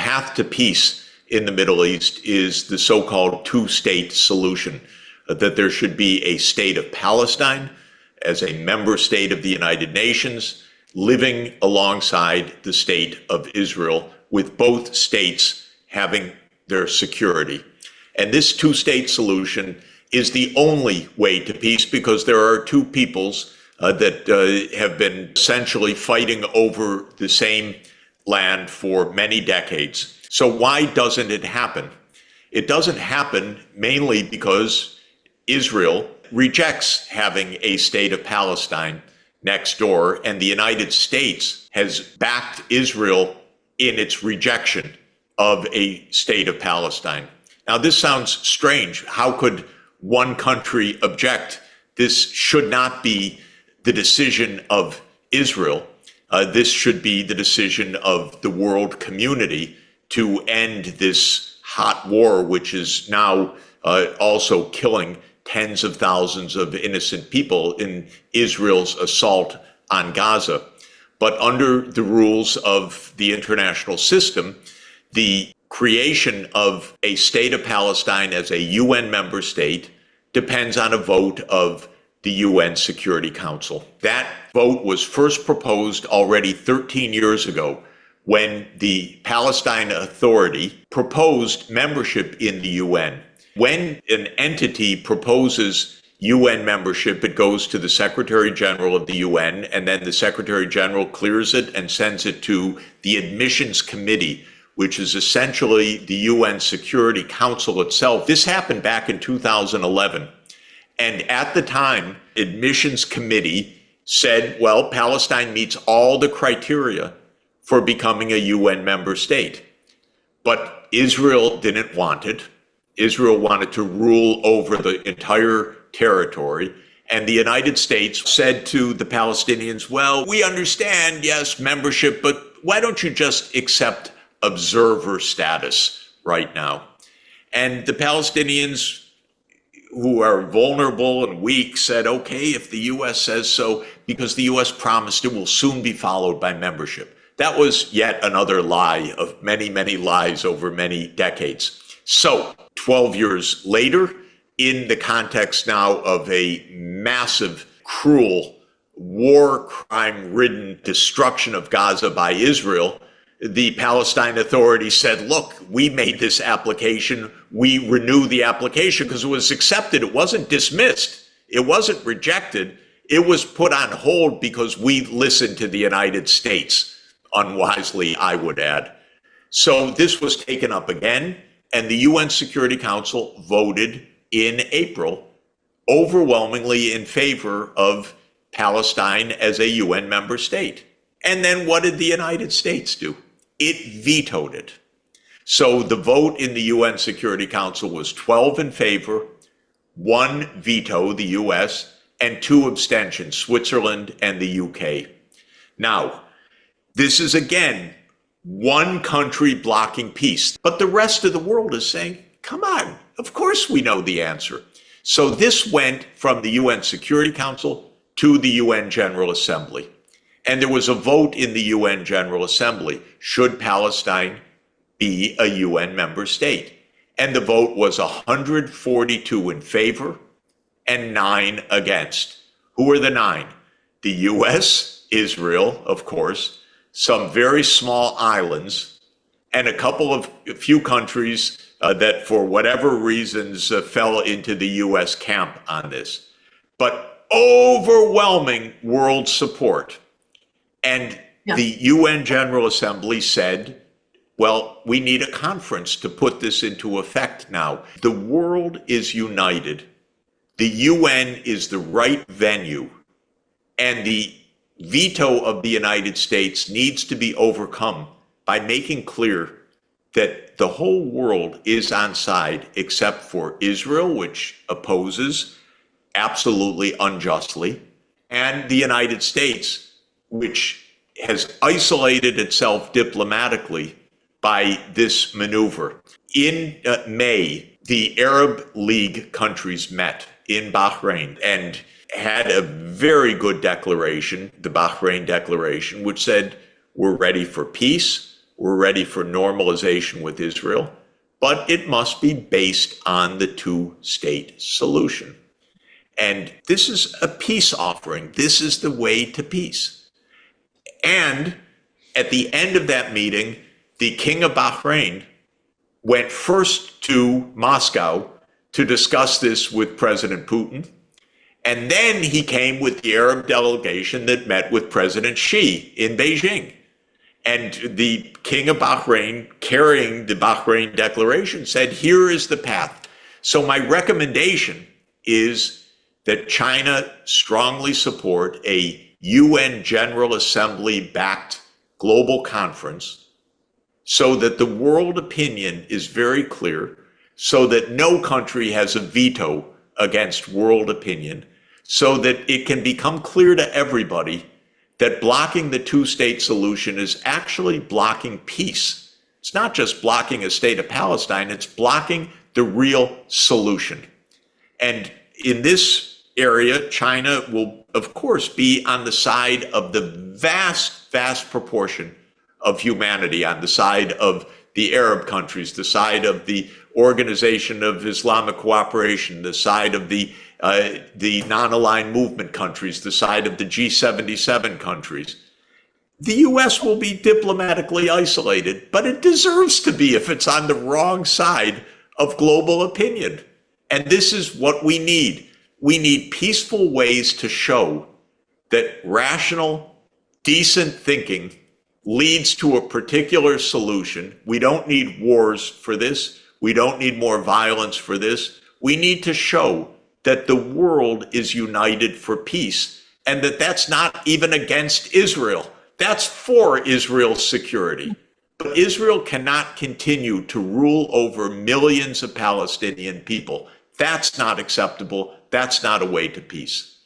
path to peace in the Middle East is the so-called two-state solution, that there should be a state of Palestine as a member state of the United Nations, living alongside the state of Israel, with both states having their security. And this two-state solution is the only way to peace, because there are two peoples that have been essentially fighting over the same land for many decades. So why doesn't it happen? It doesn't happen mainly because Israel rejects having a state of Palestine next door, and the United States has backed Israel in its rejection of a state of Palestine. Now, this sounds strange. How could one country object? This should not be the decision of Israel. This should be the decision of the world community to end this hot war, which is now also killing tens of thousands of innocent people in Israel's assault on Gaza. But under the rules of the international system, the creation of a state of Palestine as a UN member state depends on a vote of the UN Security Council. That vote was first proposed already 13 years ago, when the Palestine Authority proposed membership in the UN. When an entity proposes UN membership, it goes to the Secretary General of the UN, and then the Secretary General clears it and sends it to the Admissions Committee, which is essentially the UN Security Council itself. This happened back in 2011. And at the time, Admissions Committee said, well, Palestine meets all the criteria for becoming a UN member state. But Israel didn't want it. Israel wanted to rule over the entire territory. And the United States said to the Palestinians, well, we understand, yes, membership, but why don't you just accept observer status right now? And the Palestinians, who are vulnerable and weak, said, okay, if the U.S. says so, because the U.S. promised it will soon be followed by membership. That was yet another lie of many, many lies over many decades. So 12 years later, in the context now of a massive, cruel, war crime-ridden destruction of Gaza by Israel, the Palestine Authority said, look, we made this application. We renew the application because it was accepted. It wasn't dismissed. It wasn't rejected. It was put on hold because we listened to the United States. Unwisely, I would add. So this was taken up again, and the UN Security Council voted in April overwhelmingly in favor of Palestine as a UN member state. And then what did the United States do? It vetoed it. So the vote in the UN Security Council was 12 in favor, 1 veto, the US, and 2 abstentions, Switzerland and the UK. Now, this is again one country blocking peace, but the rest of the world is saying, come on, of course we know the answer. So this went from the UN Security Council to the UN General Assembly. And there was a vote in the UN General Assembly. Should Palestine be a UN member state? And the vote was 142 in favor and 9 against. Who were the 9? The US, Israel, of course, some very small islands, and a few countries that for whatever reasons fell into the US camp on this. But overwhelming world support. And the UN General Assembly said, well, we need a conference to put this into effect now. The world is united. The UN is the right venue. And the veto of the United States needs to be overcome by making clear that the whole world is on side except for Israel, which opposes absolutely unjustly, and the United States, which has isolated itself diplomatically by this maneuver. In May, the Arab League countries met in Bahrain and had a very good declaration, the Bahrain Declaration, which said, we're ready for peace, We're ready for normalization with Israel, but it must be based on the two-state solution. And this is a peace offering. This is the way to peace. And at the end of that meeting, the King of Bahrain went first to Moscow to discuss this with President Putin. And then he came with the Arab delegation that met with President Xi in Beijing. And the King of Bahrain, carrying the Bahrain Declaration, said, here is the path. So my recommendation is that China strongly support a UN General Assembly-backed global conference so that the world opinion is very clear, so that no country has a veto against world opinion, so that it can become clear to everybody that blocking the two-state solution is actually blocking peace. It's not just blocking a state of Palestine, it's blocking the real solution. And in this area, China will, of course, be on the side of the vast, vast proportion of humanity, on the side of the Arab countries, the side of the Organization of Islamic Cooperation, the side of the non-aligned movement countries, the side of the G77 countries. The US will be diplomatically isolated, but it deserves to be if it's on the wrong side of global opinion. And this is what we need. We need peaceful ways to show that rational, decent thinking leads to a particular solution. We don't need wars for this. We don't need more violence for this. We need to show that the world is united for peace and that that's not even against Israel. That's for Israel's security. But Israel cannot continue to rule over millions of Palestinian people. That's not acceptable. That's not a way to peace.